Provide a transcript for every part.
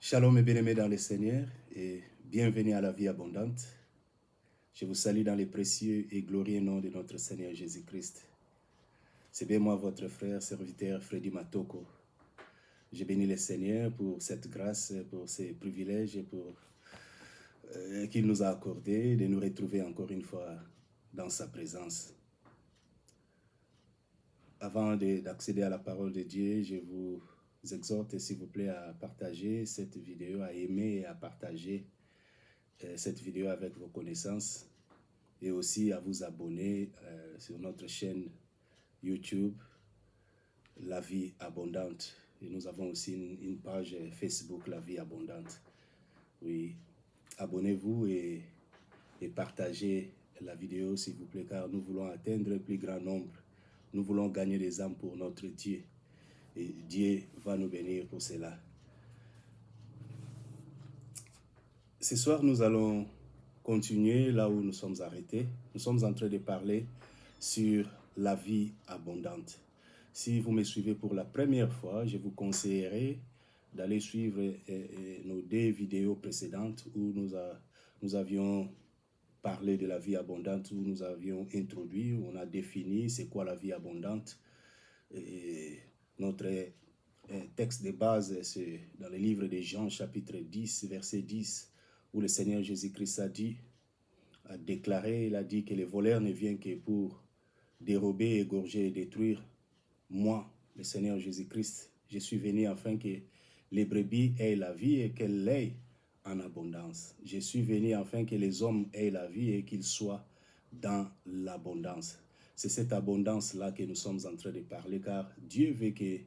Shalom et bien-aimés dans le Seigneur et bienvenue à la vie abondante. Je vous salue dans le précieux et glorieux nom de notre Seigneur Jésus-Christ. C'est bien moi, votre frère, serviteur Freddy Matoko. Je bénis le Seigneur pour cette grâce, pour ces privilèges qu'il nous a accordés de nous retrouver encore une fois dans sa présence. Avant d'accéder à la parole de Dieu, je vous exhorte, s'il vous plaît, à partager cette vidéo, à aimer et à partager cette vidéo avec vos connaissances et aussi à vous abonner sur notre chaîne YouTube, La Vie Abondante. Et nous avons aussi une page Facebook, La Vie Abondante. Oui, abonnez-vous et partagez la vidéo, s'il vous plaît, car nous voulons atteindre le plus grand nombre. Nous voulons gagner des âmes pour notre Dieu. Et Dieu va nous bénir pour cela. Ce soir, nous allons continuer là où nous sommes arrêtés. Nous sommes en train de parler sur la vie abondante. Si vous me suivez pour la première fois, je vous conseillerais d'aller suivre nos 2 vidéos précédentes où nous avions parlé de la vie abondante, où nous avions introduit, où on a défini c'est quoi la vie abondante. Et notre texte de base, c'est dans le livre de Jean, chapitre 10, verset 10, où le Seigneur Jésus-Christ a déclaré, il a dit que le voleur ne vient que pour dérober, égorger et détruire. Moi, le Seigneur Jésus-Christ, je suis venu afin que les brebis aient la vie et qu'elles l'aient en abondance. Je suis venu afin que les hommes aient la vie et qu'ils soient dans l'abondance. C'est cette abondance-là que nous sommes en train de parler, car Dieu veut que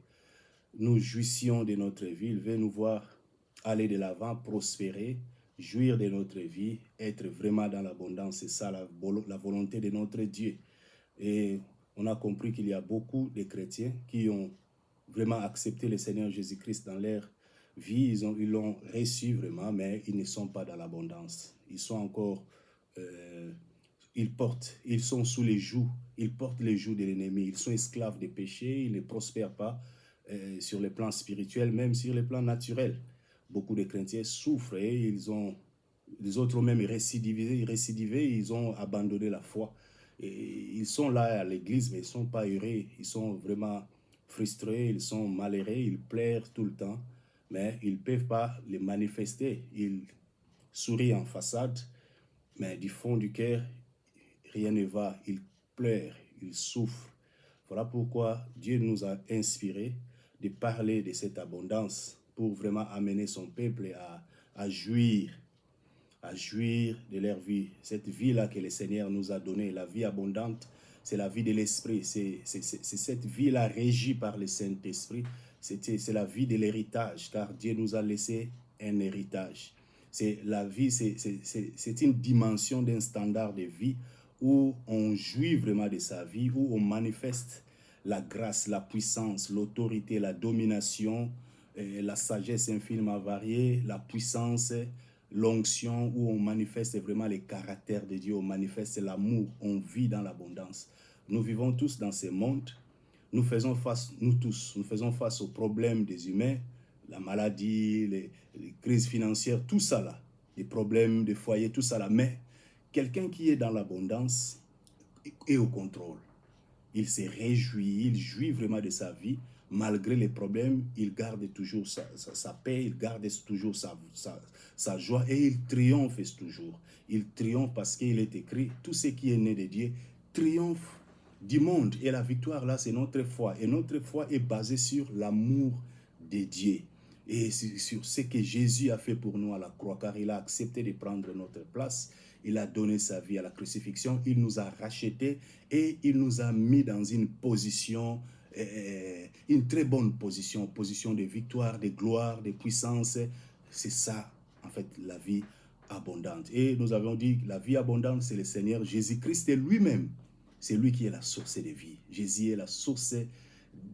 nous jouissions de notre vie, il veut nous voir aller de l'avant, prospérer, jouir de notre vie, être vraiment dans l'abondance. C'est ça la volonté de notre Dieu. Et on a compris qu'il y a beaucoup de chrétiens qui ont vraiment accepté le Seigneur Jésus-Christ dans leur vie. Ils l'ont reçu vraiment, mais ils ne sont pas dans l'abondance. Ils sont encore... ils sont sous les jougs, ils portent les jougs de l'ennemi. Ils sont esclaves des péchés, ils ne prospèrent pas sur le plan spirituel, même sur le plan naturel. Beaucoup de chrétiens souffrent et les autres ont même récidivé, ils ont abandonné la foi. Et ils sont là à l'église, mais ils ne sont pas heureux, ils sont vraiment frustrés, ils sont malheureux, ils pleurent tout le temps, mais ils ne peuvent pas les manifester. Ils sourient en façade, mais du fond du cœur, rien ne va. Ils pleurent, ils souffrent. Voilà pourquoi Dieu nous a inspirés de parler de cette abondance pour vraiment amener son peuple à jouir de leur vie. Cette vie-là que le Seigneur nous a donnée, la vie abondante, c'est la vie de l'Esprit. C'est cette vie-là régie par le Saint-Esprit. C'est la vie de l'héritage, car Dieu nous a laissé un héritage. La vie, c'est une dimension d'un standard de vie où on jouit vraiment de sa vie, où on manifeste la grâce, la puissance, l'autorité, la domination, la sagesse infiniment variée, la puissance, l'onction, où on manifeste vraiment les caractères de Dieu, on manifeste l'amour, on vit dans l'abondance. Nous vivons tous dans ce monde, nous faisons face aux problèmes des humains, la maladie, les crises financières, tout ça là, les problèmes de foyer, tout ça là, mais quelqu'un qui est dans l'abondance est au contrôle. Il se réjouit, il jouit vraiment de sa vie. Malgré les problèmes, il garde toujours sa paix, il garde toujours sa joie et il triomphe toujours. Il triomphe parce qu'il est écrit, tout ce qui est né de Dieu triomphe du monde. Et la victoire là, c'est notre foi. Et notre foi est basée sur l'amour de Dieu. Et sur ce que Jésus a fait pour nous à la croix, car il a accepté de prendre notre place. Il a donné sa vie à la crucifixion, il nous a rachetés et il nous a mis dans une position, une très bonne position, position de victoire, de gloire, de puissance. C'est ça, en fait, la vie abondante. Et nous avons dit que la vie abondante, c'est le Seigneur Jésus-Christ lui-même. C'est lui qui est la source de vie. Jésus est la source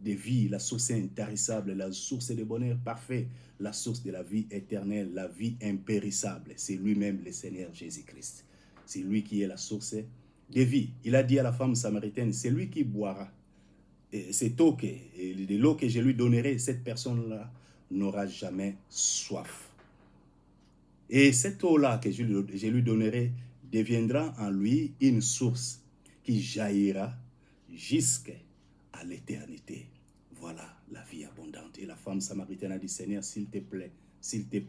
de vie, la source intarissable, la source de bonheur parfait, la source de la vie éternelle, la vie impérissable. C'est lui-même le Seigneur Jésus-Christ. C'est lui qui est la source de vie. Il a dit à la femme samaritaine, c'est lui qui boira. Cette eau de l'eau que je lui donnerai, cette personne-là n'aura jamais soif. Et cette eau-là que je lui donnerai deviendra en lui une source qui jaillira jusqu'à l'éternité. Voilà la vie abondante. Et la femme samaritaine a dit, Seigneur, s'il te plaît,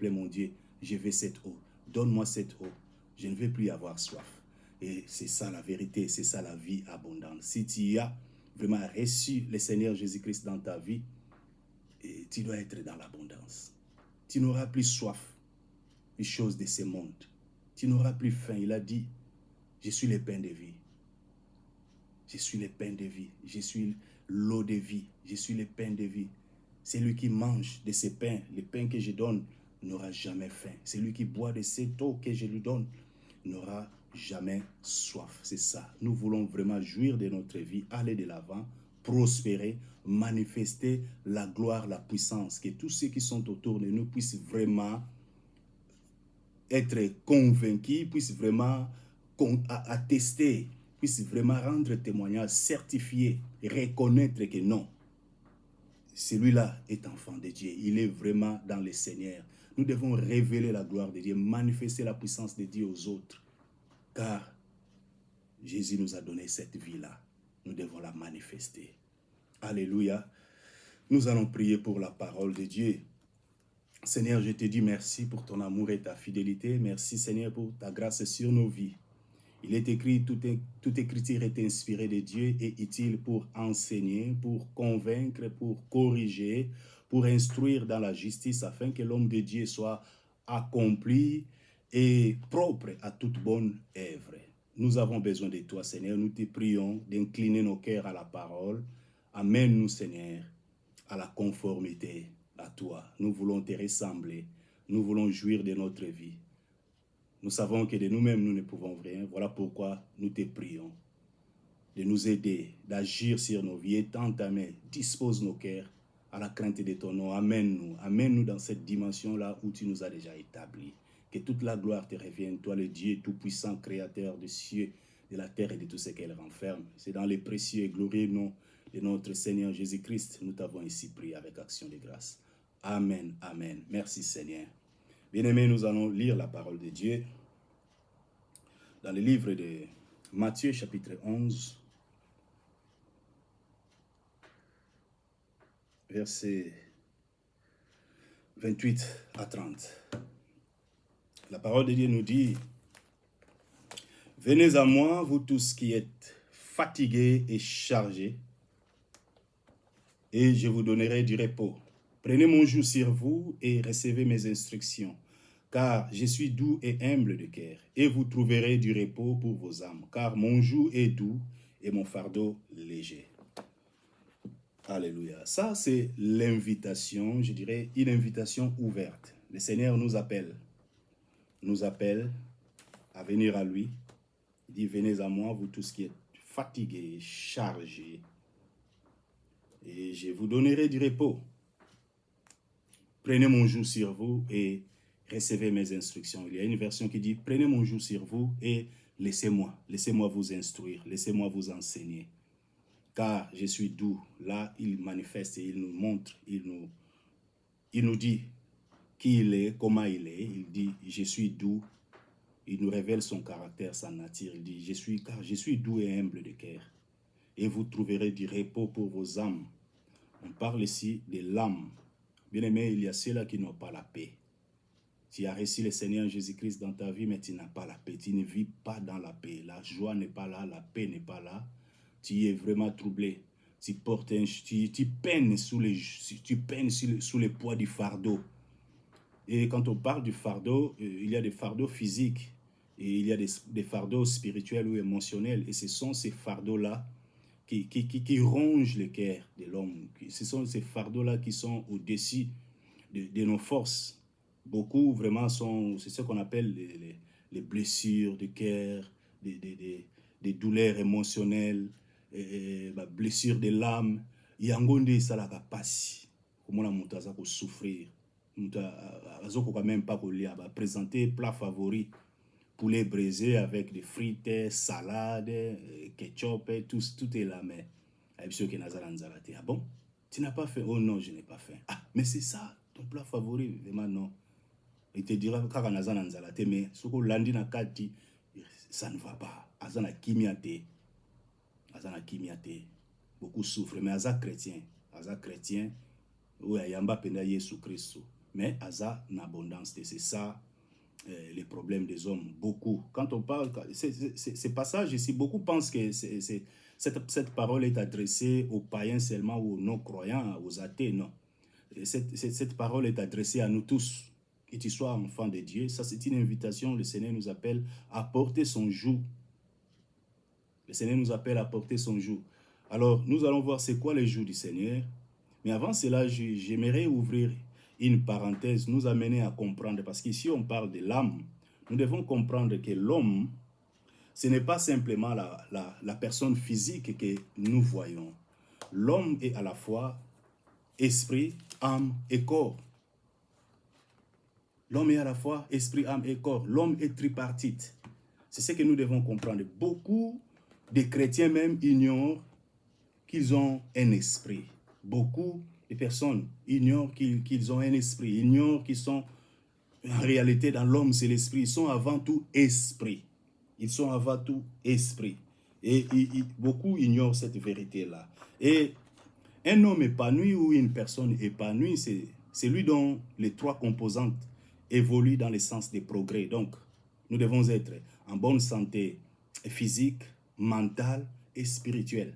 mon Dieu, je veux cette eau. Donne-moi cette eau. Je ne veux plus avoir soif. Et c'est ça la vérité, c'est ça la vie abondante. Si tu as vraiment reçu le Seigneur Jésus-Christ dans ta vie, tu dois être dans l'abondance. Tu n'auras plus soif des choses de ce monde. Tu n'auras plus faim. Il a dit, je suis le pain de vie. Je suis le pain de vie. Je suis l'eau de vie. Je suis le pain de vie. Celui qui mange de ce pain, le pain que je donne, n'aura jamais faim. Celui qui boit de cette eau que je lui donne, n'aura jamais soif. C'est ça. Nous voulons vraiment jouir de notre vie, aller de l'avant, prospérer, manifester la gloire, la puissance. Que tous ceux qui sont autour de nous puissent vraiment être convaincus, puissent vraiment attester, puissent vraiment rendre témoignage, certifier, reconnaître que non, celui-là est enfant de Dieu. Il est vraiment dans le Seigneur. Nous devons révéler la gloire de Dieu, manifester la puissance de Dieu aux autres. Car Jésus nous a donné cette vie-là. Nous devons la manifester. Alléluia. Nous allons prier pour la parole de Dieu. Seigneur, je te dis merci pour ton amour et ta fidélité. Merci, Seigneur, pour ta grâce sur nos vies. Il est écrit, toute écriture est inspirée de Dieu et utile pour enseigner, pour convaincre, pour corriger, pour instruire dans la justice, afin que l'homme de Dieu soit accompli et propre à toute bonne œuvre. Nous avons besoin de toi, Seigneur. Nous te prions d'incliner nos cœurs à la parole. Amène-nous, Seigneur, à la conformité à toi. Nous voulons te ressembler. Nous voulons jouir de notre vie. Nous savons que de nous-mêmes, nous ne pouvons rien. Voilà pourquoi nous te prions de nous aider, d'agir sur nos vies. Étends ta main, dispose nos cœurs à la crainte de ton nom. Amène-nous dans cette dimension-là où tu nous as déjà établis. Que toute la gloire te revienne, toi le Dieu tout-puissant, créateur des cieux, de la terre et de tout ce qu'elle renferme. C'est dans les précieux et glorieux noms de notre Seigneur Jésus-Christ, nous t'avons ainsi prié avec action de grâce. Amen, amen. Merci Seigneur. Bien-aimés, nous allons lire la parole de Dieu dans le livre de Matthieu, chapitre 11, versets 28 à 30. La parole de Dieu nous dit, « Venez à moi, vous tous qui êtes fatigués et chargés, et je vous donnerai du repos. Prenez mon joug sur vous et recevez mes instructions, car je suis doux et humble de cœur, et vous trouverez du repos pour vos âmes, car mon joug est doux et mon fardeau léger. » Alléluia. Ça, c'est l'invitation, je dirais, une invitation ouverte. Le Seigneur nous appelle à venir à lui. Il dit, venez à moi, vous tous qui êtes fatigués, chargés, et je vous donnerai du repos. Prenez mon joug sur vous et recevez mes instructions. Il y a une version qui dit, prenez mon joug sur vous et laissez-moi vous instruire, laissez-moi vous enseigner. Car je suis doux. Là, il manifeste et il nous montre, il nous dit qui il est, comment il est. Il dit, je suis doux. Il nous révèle son caractère, sa nature. Il dit, car je suis doux et humble de cœur. Et vous trouverez du repos pour vos âmes. On parle ici de l'âme. Bien aimé, il y a ceux-là qui n'ont pas la paix. Tu as reçu le Seigneur Jésus-Christ dans ta vie, mais tu n'as pas la paix. Tu ne vis pas dans la paix. La joie n'est pas là, la paix n'est pas là. Tu es vraiment troublé. Tu peines sous le poids du fardeau. Et quand on parle du fardeau, il y a des fardeaux physiques et il y a des fardeaux spirituels ou émotionnels. Et ce sont ces fardeaux-là qui rongent le cœur de l'homme. Ce sont ces fardeaux-là qui sont au-dessus de nos forces. Beaucoup vraiment c'est ce qu'on appelle les blessures de cœur, des douleurs émotionnelles, blessures de l'âme. Yangonde salaka pasi. Comment la montaza ko souffrir. Azoko quand même pas kolia ba présenter plat favori, poulet braisé avec des frites, salade, ketchup, tout est là, mais ah bon, tu n'as pas faim? Oh non, je n'ai pas faim. Ah, mais c'est ça ton plat favori? Vraiment non. Il te dira kaka naza na nzala te, mais soko landi na kati, ça ne va pas. Azana kimiate. Azana kimiate. Beaucoup souffrent, mais aza chrétien. Aza chrétien. Oui, yamba penda Yesu Christ. Mais aza en abondance. C'est ça les problèmes des hommes. Beaucoup. Quand on parle, ces passages ici, beaucoup pensent que cette parole est adressée aux païens seulement, ou aux non-croyants, aux athées. Non. Cette parole est adressée à nous tous. Que tu sois enfant de Dieu, ça c'est une invitation. Le Seigneur nous appelle à porter son joug. Le Seigneur nous appelle à porter son joug. Alors, nous allons voir c'est quoi les jougs du Seigneur. Mais avant cela, j'aimerais ouvrir une parenthèse, nous amener à comprendre, parce qu'ici on parle de l'âme. Nous devons comprendre que l'homme, ce n'est pas simplement la personne physique que nous voyons. L'homme est à la fois esprit, âme et corps. L'homme est à la fois esprit, âme et corps. L'homme est tripartite. C'est ce que nous devons comprendre. Beaucoup de chrétiens même ignorent qu'ils ont un esprit. Beaucoup de personnes ignorent qu'ils ont un esprit, ignorent qu'ils sont en réalité dans l'homme, c'est l'esprit. Ils sont avant tout esprit. Ils sont avant tout esprit. Et beaucoup ignorent cette vérité-là. Et un homme épanoui ou une personne épanouie, c'est lui dont les trois composantes évoluent dans le sens des progrès. Donc, nous devons être en bonne santé physique, mentale et spirituelle.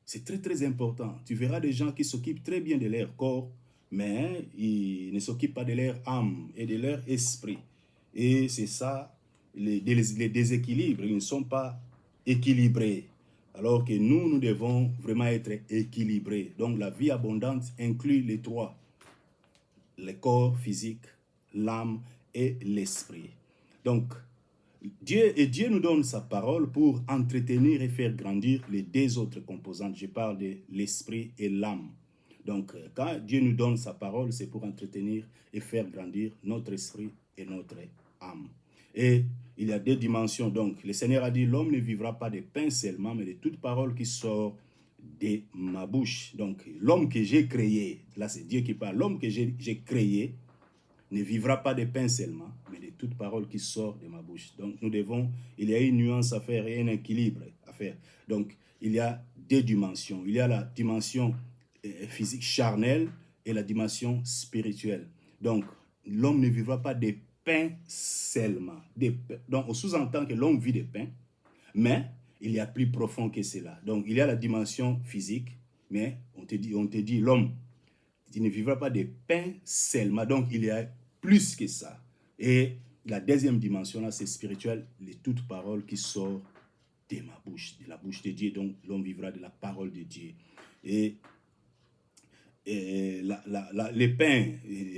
C'est très, très important. Tu verras des gens qui s'occupent très bien de leur corps, mais ils ne s'occupent pas de leur âme et de leur esprit. Et c'est ça, les déséquilibres. Ils ne sont pas équilibrés. Alors que nous devons vraiment être équilibrés. Donc la vie abondante inclut les trois. Le corps physique, l'âme et l'esprit. Donc, Dieu nous donne sa parole pour entretenir et faire grandir les deux autres composantes. Je parle de l'esprit et l'âme. Donc, quand Dieu nous donne sa parole, c'est pour entretenir et faire grandir notre esprit et notre âme. Et il y a deux dimensions. Donc, le Seigneur a dit, l'homme ne vivra pas de pain seulement, mais de toute parole qui sort de ma bouche. Donc, l'homme que j'ai créé, là c'est Dieu qui parle, l'homme que j'ai créé ne vivra pas de pain seulement, mais de toute parole qui sort de ma bouche. Donc, il y a une nuance à faire et un équilibre à faire. Donc, il y a deux dimensions. Il y a la dimension physique charnelle et la dimension spirituelle. Donc, l'homme ne vivra pas de pain seulement. Donc, on sous-entend que l'homme vit de pain, mais il y a plus profond que cela. Donc, il y a la dimension physique, mais on te dit l'homme, il ne vivra pas de pain seulement. Donc, il y a plus que ça. Et la deuxième dimension, là, c'est spirituel, les toutes paroles qui sortent de ma bouche, de la bouche de Dieu. Donc, l'homme vivra de la parole de Dieu. Et les pains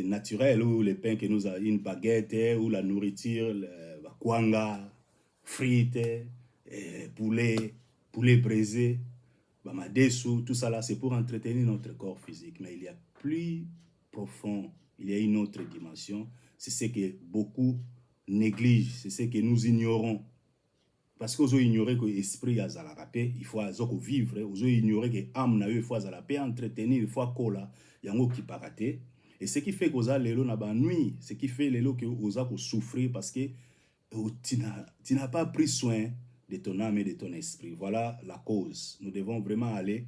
naturels, ou les pains que nous avons, une baguette, ou la nourriture, la kwanga, frites, poulet braisé, bamadesu, tout ça là, c'est pour entretenir notre corps physique. Mais il y a plus profond, il y a une autre dimension. C'est ce que beaucoup négligent, c'est ce que nous ignorons. Parce que vous ignorez que l'esprit a la paix, il faut vivre, vous ignorez que l'âme il faut la paix, entretenir, il faut cola, il y a un qui paraté. Et ce qui fait que vous avez la nuit, ce qui fait que vous avez souffrir parce que tu n'as pas pris soin de ton âme et de ton esprit. Voilà la cause. Nous devons vraiment aller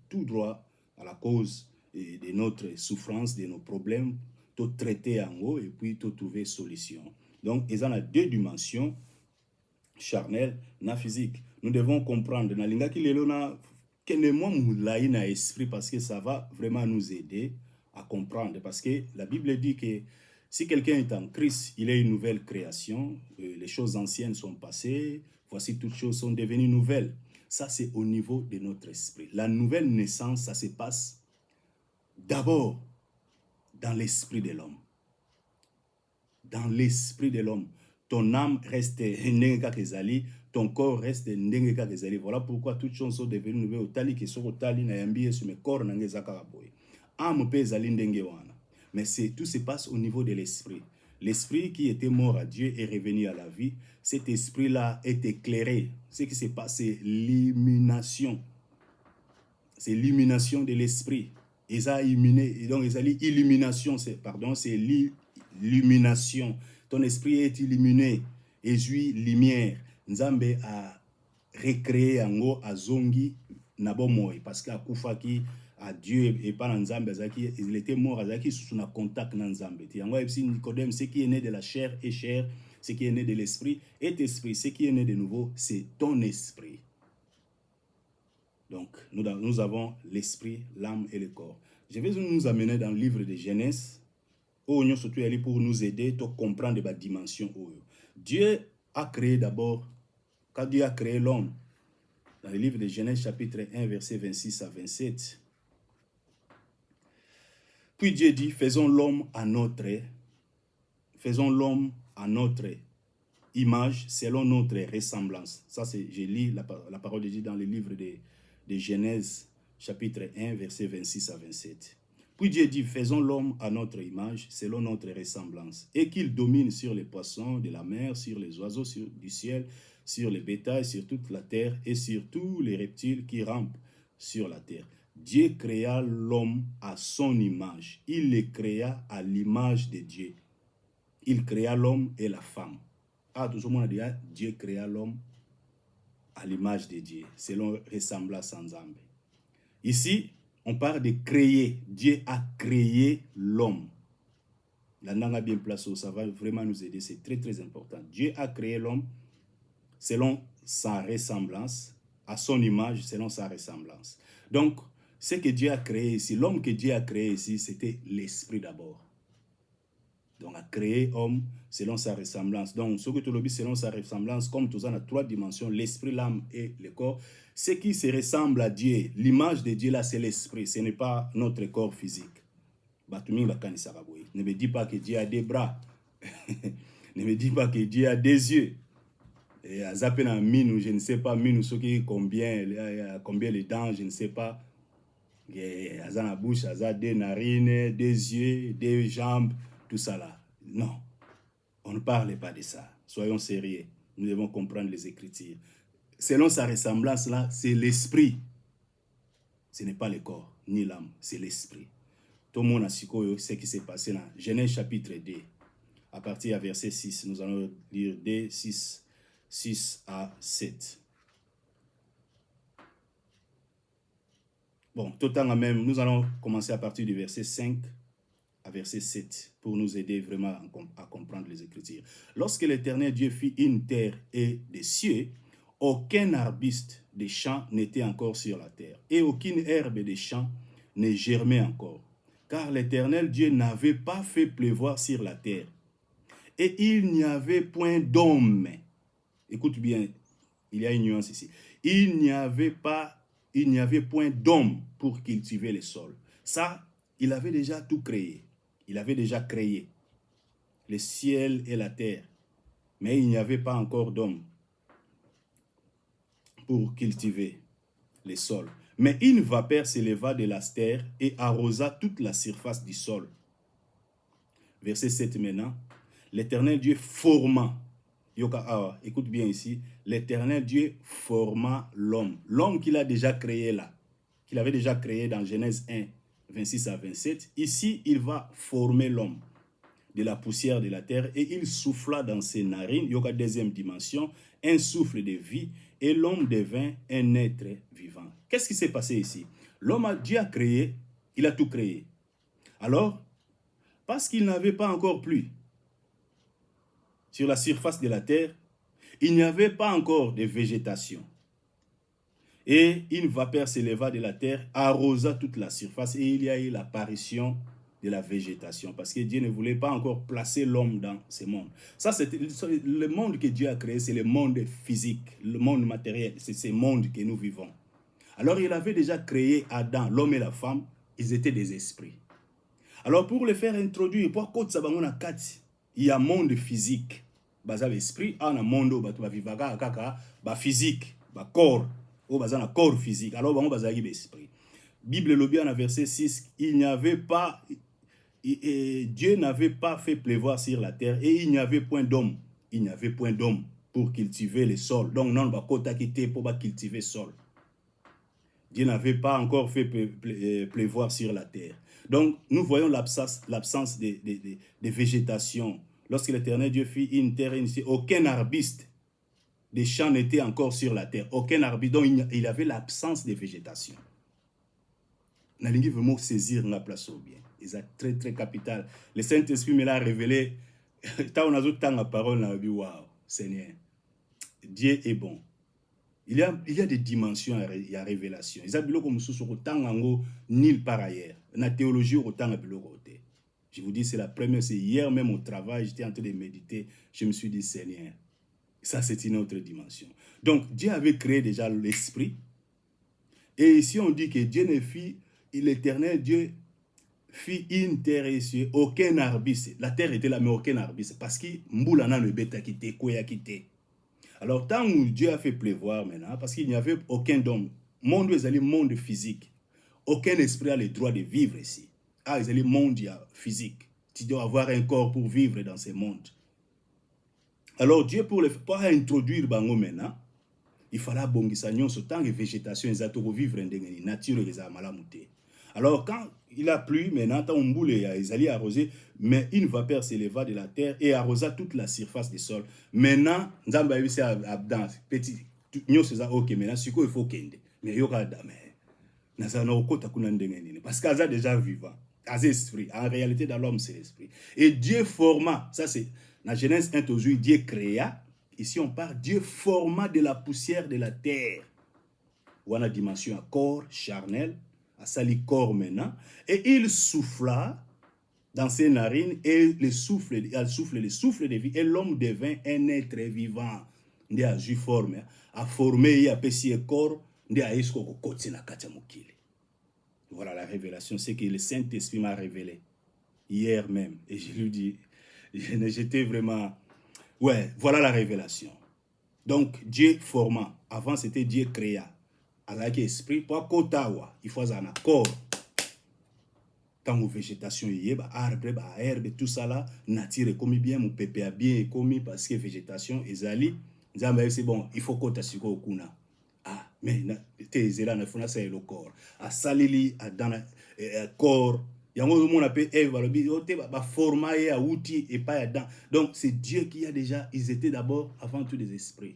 tout droit à la cause de notre souffrance, de nos problèmes, tout traiter en haut et puis tout trouver solution. Donc, il y a deux dimensions, charnel na physique. Nous devons comprendre na linga ki lelo na kene moi moulai na esprit parce que ça va vraiment nous aider à comprendre parce que la Bible dit que si quelqu'un est en Christ, il est une nouvelle création, les choses anciennes sont passées, voici toutes choses sont devenues nouvelles. Ça c'est au niveau de notre esprit. La nouvelle naissance, ça se passe d'abord dans l'esprit de l'homme. Dans l'esprit de l'homme. Ton âme reste ndenge kezali, ton corps reste ndenge kezali. Voilà pourquoi toutes choses sont devenues nouvelles. Otali ke soko tali na yambi sur mes corps nange zaka boy. Âme pe ezali ndenge wana. Mais tout se passe au niveau de l'esprit. L'esprit qui était mort à Dieu est revenu à la vie. Cet esprit-là est éclairé. Ce qui se passe, c'est l'illumination. C'est l'illumination de l'esprit. Et ça illuminé, donc illumination, c'est l'illumination. Ton esprit est illuminé. Ejui lumière. Nzambe a recréé yango azongi nabomoy parce que akufaki à Dieu et pas Nzambe azaki, il était mort azaki sous na contact na Nzambe. Yango epsi Nicodème, ce qui est né de la chair est chair, ce qui est né de l'esprit est esprit, ce qui est né de nouveau c'est ton esprit. Donc nous avons l'esprit, l'âme et le corps. Je vais nous amener dans le livre de Genèse pour nous aider à comprendre la dimension. Dieu a créé d'abord, quand Dieu a créé l'homme, dans le livre de Genèse chapitre 1, verset 26 à 27, puis Dieu dit, faisons l'homme à notre image, selon notre ressemblance. Ça, c'est, je lis la parole de Dieu dans le livre de Genèse chapitre 1, verset 26 à 27. Puis Dieu dit, faisons l'homme à notre image, selon notre ressemblance, et qu'il domine sur les poissons de la mer, sur les oiseaux du ciel, sur les bétails, sur toute la terre, et sur tous les reptiles qui rampent sur la terre. Dieu créa l'homme à son image. Il les créa à l'image de Dieu. Il créa l'homme et la femme. Ah, tout le monde a dit, Dieu créa l'homme à l'image de Dieu, selon ressemblance ensemble. Ici, on parle de créer. Dieu a créé l'homme. La langue a bien placé, ça va vraiment nous aider, c'est très très important. Dieu a créé l'homme selon sa ressemblance, à son image, selon sa ressemblance. Donc, ce que Dieu a créé ici, l'homme que Dieu a créé ici, c'était l'esprit d'abord. Donc, a créé l'homme selon sa ressemblance. Donc, ce que tu l'as selon sa ressemblance, comme tout ça, on a trois dimensions, l'esprit, l'âme et le corps. Ce qui se ressemble à Dieu, l'image de Dieu là, c'est l'esprit, ce n'est pas notre corps physique. Ne me dis pas que Dieu a des bras. Ne me dis pas que Dieu a des yeux. Et à zapper dans mine, je ne sais pas, mine, combien les dents, je ne sais pas. Et à la bouche, à des narines, des yeux, des jambes, tout ça là. Non, on ne parle pas de ça. Soyons sérieux. Nous devons comprendre les Écritures. Selon sa ressemblance là, c'est l'esprit. Ce n'est pas le corps, ni l'âme, c'est l'esprit. Tout le monde a su ce qui s'est passé là. Genèse chapitre 2, à partir du verset 6, nous allons lire 2, 6 à 7. Bon, tout le temps même, nous allons commencer à partir du verset 5 à verset 7 pour nous aider vraiment à comprendre les Écritures. Lorsque l'Éternel Dieu fit une terre et des cieux, aucun arbuste des champs n'était encore sur la terre et aucune herbe des champs ne germait encore, car l'Éternel Dieu n'avait pas fait pleuvoir sur la terre et il n'y avait point d'homme. Écoute bien, il y a une nuance ici. Il n'y avait point d'homme pour cultiver le sol. Ça, il avait déjà tout créé. Il avait déjà créé le ciel et la terre. Mais il n'y avait pas encore d'homme pour cultiver le sol. Mais une vapeur s'éleva de la terre et arrosa toute la surface du sol. Verset 7 maintenant. L'Éternel Dieu forma. Écoute bien ici. L'Éternel Dieu forma l'homme. L'homme qu'il a déjà créé là. Qu'il avait déjà créé dans Genèse 1, 26 à 27. Ici, il va former l'homme de la poussière de la terre et il souffla dans ses narines. Yoka deuxième dimension. Un souffle de vie et l'homme devint un être vivant. Qu'est-ce qui s'est passé ici? L'homme, Dieu a créé, il a tout créé. Alors, parce qu'il n'avait pas encore plu sur la surface de la terre, il n'y avait pas encore de végétation. Et une vapeur s'éleva de la terre, arrosa toute la surface et il y a eu l'apparition de la végétation parce que Dieu ne voulait pas encore placer l'homme dans ce monde. Ça, c'est le monde que Dieu a créé, c'est le monde physique, le monde matériel, c'est ce monde que nous vivons. Alors, il avait déjà créé Adam, l'homme et la femme, ils étaient des esprits. Alors, pour les faire introduire, il y a un monde physique. Il y a l'esprit, il y a un monde physique, corps, un corps physique. Alors, il y a l'esprit. Bible le bien, verset 6, Dieu n'avait pas fait pleuvoir sur la terre et il n'y avait point d'homme. Il n'y avait point d'homme pour cultiver le sol. Donc, non, on va quitter pour cultiver le sol. Dieu n'avait pas encore fait pleuvoir sur la terre. Donc, nous voyons l'absence de végétation. Lorsque l'Éternel Dieu fit une terre, aucun arbuste des champs n'était encore sur la terre. Aucun arbuste. Donc, il y avait l'absence de végétation. Nalingi vraiment saisir la place au bien. C'est très, très capital. Le Saint-Esprit me l'a révélé. Tant on a tant la parole, on a dit, waouh, Seigneur, Dieu est bon. Il y a des dimensions à révélation. Il y a des comme autant nul par ailleurs. La théologie autant à côté. Je vous dis, c'est la première, c'est hier même au travail, j'étais en train de méditer, je me suis dit, Seigneur, ça c'est une autre dimension. Donc, Dieu avait créé déjà l'esprit. Et ici, on dit que Dieu ne fit, l'Éternel Dieu fit une terre ici, aucun arbuste. La terre était là, mais aucun arbuste. Parce que Mboulana ne bêta quitté, Koya quitté. Alors, tant où Dieu a fait pleuvoir maintenant, parce qu'il n'y avait aucun homme, monde où ils monde physique, aucun esprit a le droit de vivre ici. Ah, ils allaient monde physique. Tu dois avoir un corps pour vivre dans ce monde. Alors, Dieu, pour introduire Bango maintenant, il fallait bongisa nyonso tant que végétation ils ont vivre en nature les a malamuté. Alors quand il a plu maintenant tant on boule ils allaient arroser mais une vapeur s'éleva de la terre et arrosa toute la surface du sol. Maintenant nzamba yebisi abdan petit nyonso ça OK maintenant siko il faut kende mais yoka dame na okota kuna ndenge nini parce qu'aza déjà vivant aza esprit en réalité dans l'homme c'est l'esprit et Dieu forma ça c'est dans Genèse 1 toujours Dieu créa. Ici, on parle Dieu forma de la poussière de la terre. Ou la dimension à corps charnel, à sali corps maintenant. Et il souffla dans ses narines et le souffle de vie. Et l'homme devint un être vivant. Il a eu forme, a formé, il a péché corps, il a eu ce qu'on côté na katamukili. Voilà la révélation, c'est que le Saint-Esprit m'a révélé hier même. Et je lui dis, j'étais vraiment... Ouais, voilà la révélation. Donc, Dieu forma. Avant, c'était Dieu créa. Avec esprit, pour kotawa, il faut un accord. Quand la végétation y est, arbre, herbe, tout ça là, nature comme bien, mon pépé a bien commis parce que végétation est ali. C'est bon, il faut qu'on sur au kuna. Ah, mais t'es là, il faut c'est le corps. À salili, à dans le corps. Il y a un monde appelé Eve, le format et à outils et pas dedans. Donc c'est Dieu qui a déjà, ils étaient d'abord avant tout des esprits.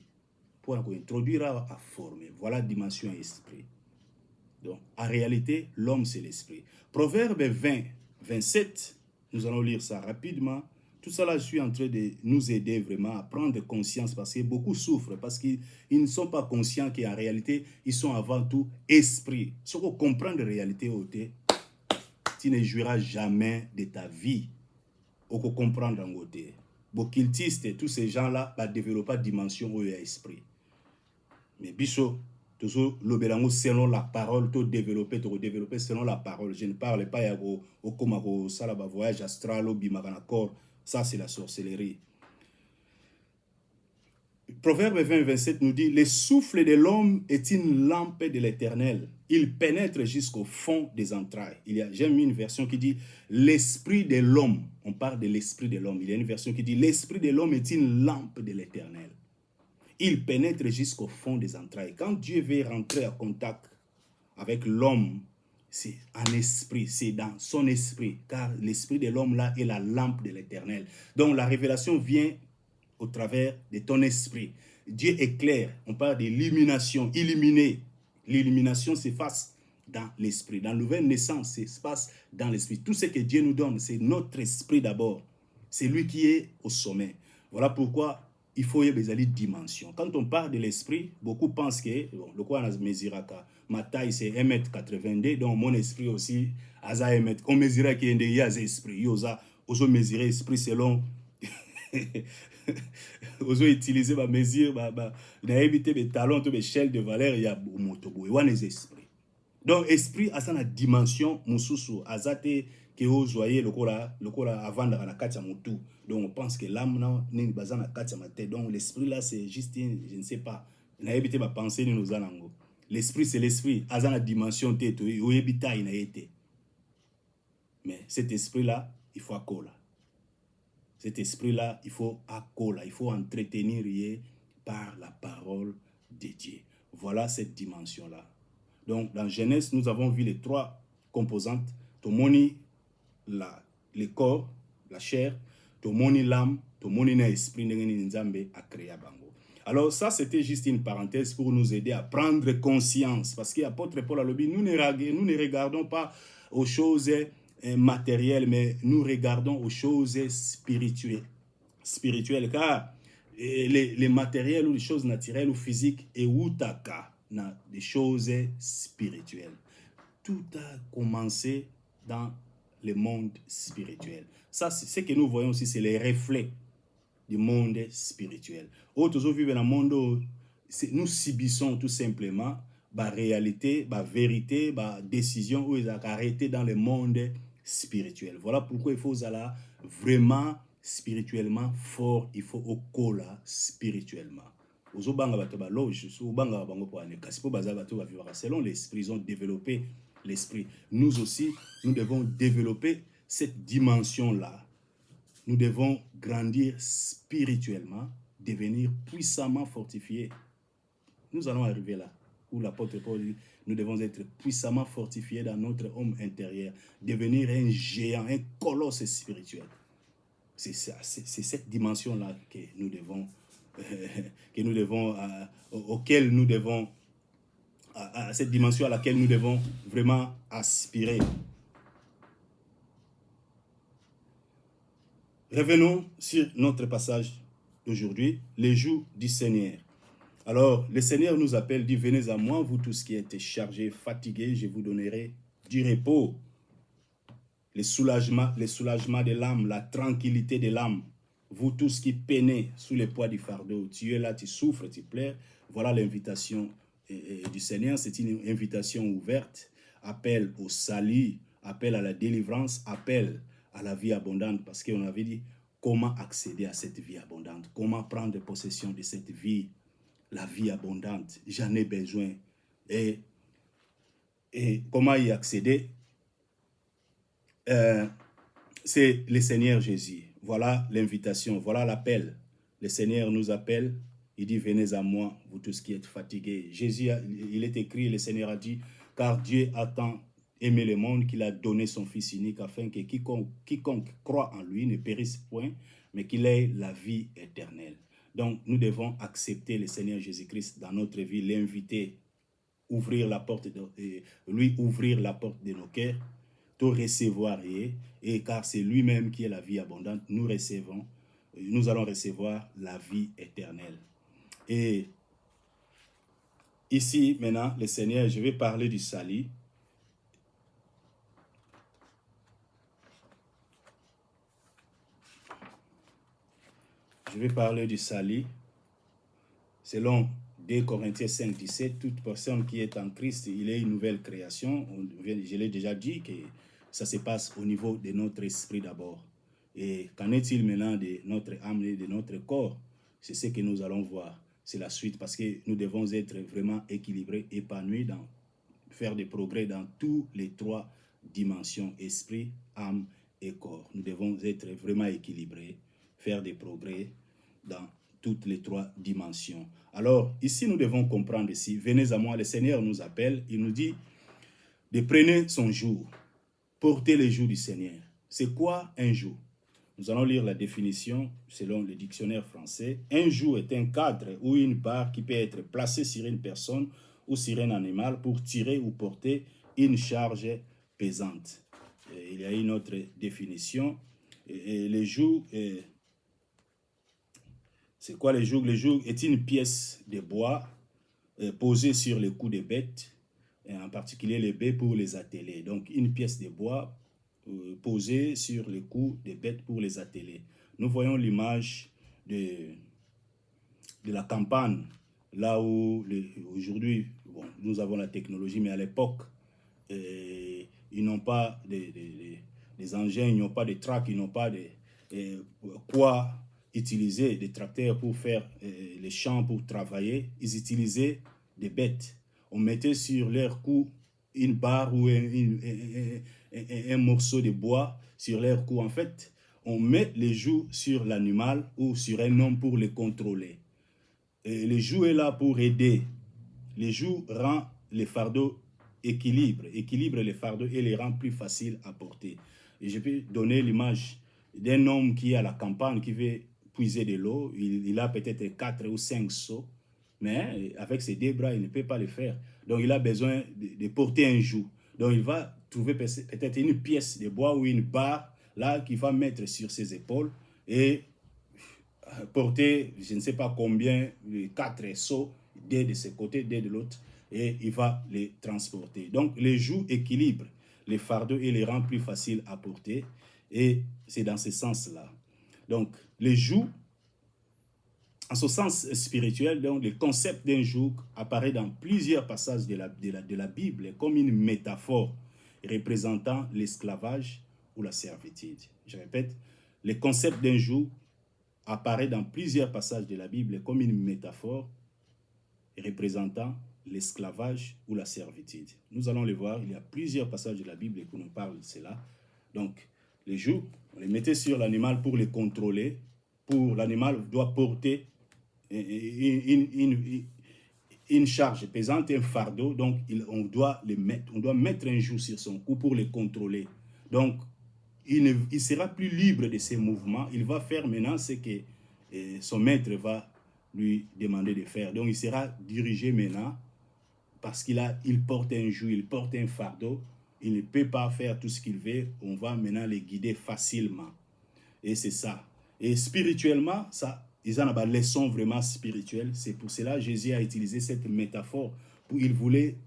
Pour introduire à former. Voilà la dimension esprit. Donc en réalité, l'homme c'est l'esprit. Proverbe 20, 27, nous allons lire ça rapidement. Tout ça là, je suis en train de nous aider vraiment à prendre conscience parce que beaucoup souffrent, parce qu'ils ne sont pas conscients qu'en réalité, ils sont avant tout esprits. Si on comprend la réalité, tu ne jouiras jamais de ta vie. On peut comprendre en côté. Bokiltistes, tous ces gens-là, va développer une dimension où il y a esprit. Mais biso, toujours l'obélango selon la parole, tout développer selon la parole. Je ne parle pas au komako salaba voyage astral au bimaganakor. Ça c'est la sorcellerie. Proverbe 20, 27 nous dit, le souffle de l'homme est une lampe de l'Éternel. Il pénètre jusqu'au fond des entrailles. J'ai mis une version qui dit, l'esprit de l'homme. On parle de l'esprit de l'homme. Il y a une version qui dit, l'esprit de l'homme est une lampe de l'Éternel. Il pénètre jusqu'au fond des entrailles. Quand Dieu veut rentrer en contact avec l'homme, c'est un esprit, c'est dans son esprit. Car l'esprit de l'homme là est la lampe de l'Éternel. Donc la révélation vient au travers de ton esprit. Dieu éclaire, on parle d'illumination, illuminer. L'illumination s'efface dans l'esprit. Dans la nouvelle naissance, ça se passe dans l'esprit. Tout ce que Dieu nous donne, c'est notre esprit d'abord. C'est lui qui est au sommet. Voilà pourquoi il faut y avoir des dimensions. Quand on parle de l'esprit, beaucoup pensent que, bon, le quoi on a mesuré, ma taille c'est 1m82, donc mon esprit aussi, on mesure qu'il y a des esprits. On mesure l'esprit selon... Ozo utiliser ma mesure na éviter mes talons to mes échelles de valeur il y a motobo et les esprits. Donc esprit a sa dimension mususu azate que ozoyer le kola avant dans la katia mutu. Donc on pense que l'âme na ni bazana katia mate. Donc l'esprit là c'est juste je ne sais pas. Na éviter ma pensée ni nous alango. L'esprit c'est l'esprit azana dimension teto o ebita ina été. Mais cet esprit là, il faut accola. Cet esprit-là, il faut accoler, il faut entretenir par la parole de Dieu. Voilà cette dimension-là. Donc, dans Genèse, nous avons vu les trois composantes. tomoni le corps, la chair, tomoni l'âme, tomoni na esprit ndenge nzambe a créé bango. Alors ça, c'était juste une parenthèse pour nous aider à prendre conscience. Parce qu'apôtre Paul a dit, nous ne regardons pas aux choses matérielles, mais nous regardons aux choses spirituelles. Car les matériels ou les choses naturelles ou physiques, et outaka, des choses spirituelles. Tout a commencé dans le monde spirituel. Ça, ce que nous voyons aussi, c'est les reflets du monde spirituel. Autres vivent dans le monde, nous subissons tout simplement la réalité, la vérité, la décision où ils ont arrêté dans le monde spirituel. Voilà pourquoi il faut aller vraiment spirituellement fort, il faut au cola spirituellement. Selon l'esprit, ils ont développé l'esprit. Nous aussi, nous devons développer cette dimension-là. Nous devons grandir spirituellement, devenir puissamment fortifiés. Nous allons arriver là, où l'apôtre Paul dit, nous devons être puissamment fortifiés dans notre homme intérieur, devenir un géant, un colosse spirituel. C'est cette dimension-là que nous devons, auquel nous devons, à cette dimension à laquelle nous devons vraiment aspirer. Revenons sur notre passage d'aujourd'hui, les jours du Seigneur. Alors, le Seigneur nous appelle, dit, venez à moi, vous tous qui êtes chargés, fatigués, je vous donnerai du repos. Le soulagement de l'âme, la tranquillité de l'âme. Vous tous qui peinez sous le poids du fardeau, tu es là, tu souffres, tu pleures. Voilà l'invitation du Seigneur, c'est une invitation ouverte, appel au salut, appel à la délivrance, appel à la vie abondante, parce qu'on avait dit comment accéder à cette vie abondante, comment prendre possession de cette vie, la vie abondante, j'en ai besoin. Et comment y accéder? C'est le Seigneur Jésus. Voilà l'invitation, voilà l'appel. Le Seigneur nous appelle, il dit, venez à moi, vous tous qui êtes fatigués. Jésus, il est écrit, le Seigneur a dit, car Dieu a tant aimé le monde qu'il a donné son Fils unique afin que quiconque croit en lui ne périsse point, mais qu'il ait la vie éternelle. Donc, nous devons accepter le Seigneur Jésus-Christ dans notre vie, l'inviter, ouvrir la porte, lui ouvrir la porte de nos cœurs, tout recevoir, et car c'est lui-même qui est la vie abondante, nous allons recevoir la vie éternelle. Et ici, maintenant, le Seigneur, je vais parler du salut. Je vais parler du salut. Selon 2 Corinthiens 5, 17, toute personne qui est en Christ, il est une nouvelle création. Je l'ai déjà dit que ça se passe au niveau de notre esprit d'abord. Et qu'en est-il maintenant de notre âme et de notre corps? C'est ce que nous allons voir. C'est la suite, parce que nous devons être vraiment équilibrés, épanouis, faire des progrès dans toutes les 3 dimensions, esprit, âme et corps. Nous devons être vraiment équilibrés, faire des progrès dans toutes les 3 dimensions. Alors, ici, nous devons comprendre ici, venez à moi, le Seigneur nous appelle, il nous dit de prendre son jour, porter les jours du Seigneur. C'est quoi un jour? Nous allons lire la définition selon le dictionnaire français. Un jour est un cadre ou une barre qui peut être placée sur une personne ou sur un animal pour tirer ou porter une charge pesante. Et il y a une autre définition. Et les jours, c'est quoi les jours? Le joug est une pièce de bois posée sur le cou des bêtes, et en particulier les bêtes pour les atteler. Donc une pièce de bois posée sur le cou des bêtes pour les atteler. Nous voyons l'image de la campagne, là où aujourd'hui, bon, nous avons la technologie, mais à l'époque, ils n'ont pas des engins, ils n'ont pas de tracts, ils n'ont pas de quoi utiliser des tracteurs pour faire les champs, pour travailler. Ils utilisaient des bêtes. On mettait sur leur cou une barre ou un morceau de bois sur leur cou. En fait, on met les joues sur l'animal ou sur un homme pour le contrôler. Et le joug est là pour aider. Le joug rend les fardeaux équilibre les fardeaux et les rend plus faciles à porter. Et je peux donner l'image d'un homme qui est à la campagne, qui veut puiser de l'eau. Il a peut-être 4 ou 5 seaux, mais avec ses 2 bras, il ne peut pas le faire. Donc, il a besoin de porter un joug. Donc, il va trouver peut-être une pièce de bois ou une barre, là, qu'il va mettre sur ses épaules et porter, je ne sais pas combien, 4 seaux, 2 de ce côté, 2 de l'autre, et il va les transporter. Donc, les jougs équilibrent les fardeaux et les rend plus faciles à porter, et c'est dans ce sens-là. Donc, les jougs, en ce sens spirituel, donc, le concept d'un joug apparaît dans plusieurs passages de la Bible comme une métaphore représentant l'esclavage ou la servitude. Je répète, le concept d'un joug apparaît dans plusieurs passages de la Bible comme une métaphore représentant l'esclavage ou la servitude. Nous allons le voir, il y a plusieurs passages de la Bible qui nous parlent de cela. Donc, les jougs, on les mettait sur l'animal pour les contrôler. L'animal doit porter une charge pesante, un fardeau, donc on doit mettre un joug sur son cou pour les contrôler. Donc, il sera plus libre de ses mouvements. Il va faire maintenant ce que son maître va lui demander de faire. Donc, il sera dirigé maintenant parce il porte un joug, il porte un fardeau. Il ne peut pas faire tout ce qu'il veut. On va maintenant les guider facilement. Et c'est ça. Et spirituellement, ça, ils en ont une leçon vraiment spirituelle. C'est pour cela que Jésus a utilisé cette métaphore.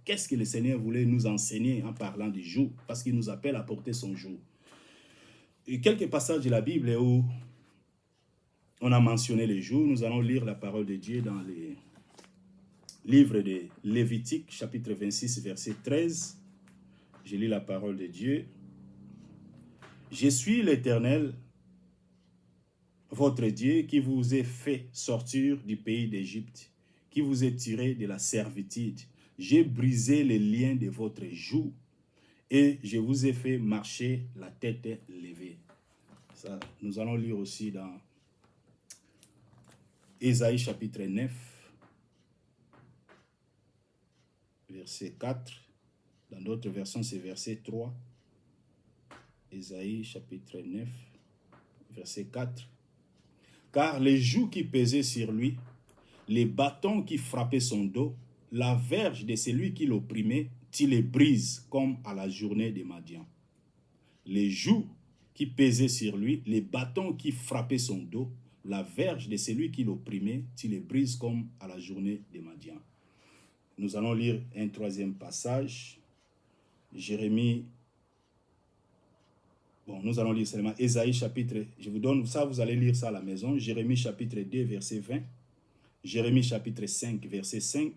Qu'est-ce que le Seigneur voulait nous enseigner en parlant du joug? Parce qu'il nous appelle à porter son joug. Et quelques passages de la Bible où on a mentionné les jours. Nous allons lire la parole de Dieu dans les livres de Lévitique, chapitre 26, verset 13. Je lis la parole de Dieu. « Je suis l'Éternel, votre Dieu, qui vous ai fait sortir du pays d'Égypte, qui vous ai tiré de la servitude. J'ai brisé les liens de votre joug et je vous ai fait marcher la tête levée. » Ça, nous allons lire aussi dans Ésaïe chapitre 9, verset 4. Dans d'autres versions, c'est verset 3. Ésaïe chapitre 9, verset 4. « Car les jougs qui pesaient sur lui, les bâtons qui frappaient son dos, la verge de celui qui l'opprimait, tu les brises comme à la journée de Madian. » Les jougs qui pesaient sur lui, les bâtons qui frappaient son dos, la verge de celui qui l'opprimait, tu les brises comme à la journée de Madian. Nous allons lire un troisième passage. Jérémie. Bon, nous allons lire seulement Ésaïe chapitre. Je vous donne ça, vous allez lire ça à la maison. Jérémie chapitre 2, verset 20. Jérémie chapitre 5, verset 5.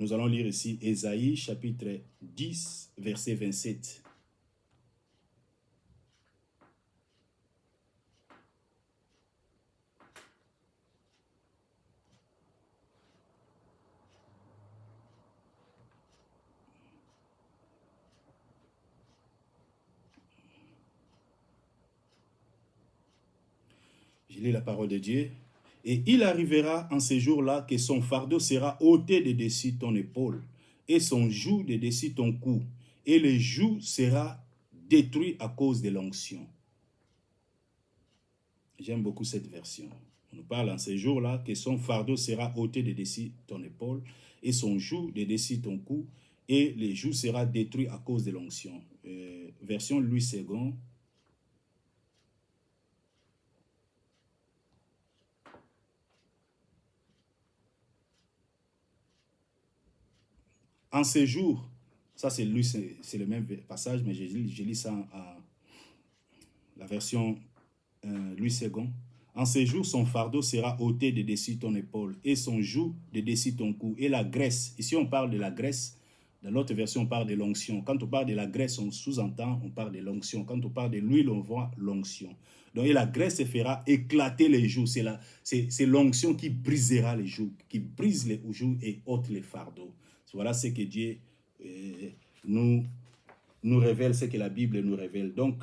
Nous allons lire ici Ésaïe chapitre 10, verset 27. Je lis la parole de Dieu. « Et il arrivera en ces jours-là que son fardeau sera ôté de dessus ton épaule, et son joug de dessus ton cou, et le joug sera détruit à cause de l'onction. » J'aime beaucoup cette version. On nous parle en ces jours-là que son fardeau sera ôté de dessus ton épaule, et son joug de dessus ton cou, et le joug sera détruit à cause de l'onction. Version Louis II. En ces jours, ça c'est le même passage, mais je lis ça à la version Louis II. En ces jours, son fardeau sera ôté de dessus ton épaule et son joug de dessus ton cou. Et la graisse, ici on parle de la graisse, dans l'autre version on parle de l'onction. Quand on parle de la graisse, on sous-entend, on parle de l'onction. Quand on parle de l'huile, on voit l'onction. Donc et la graisse fera éclater les jougs. C'est l'onction qui brisera les jougs, qui brise les jougs et ôte les fardeaux. Voilà ce que Dieu nous révèle, ce que la Bible nous révèle. Donc,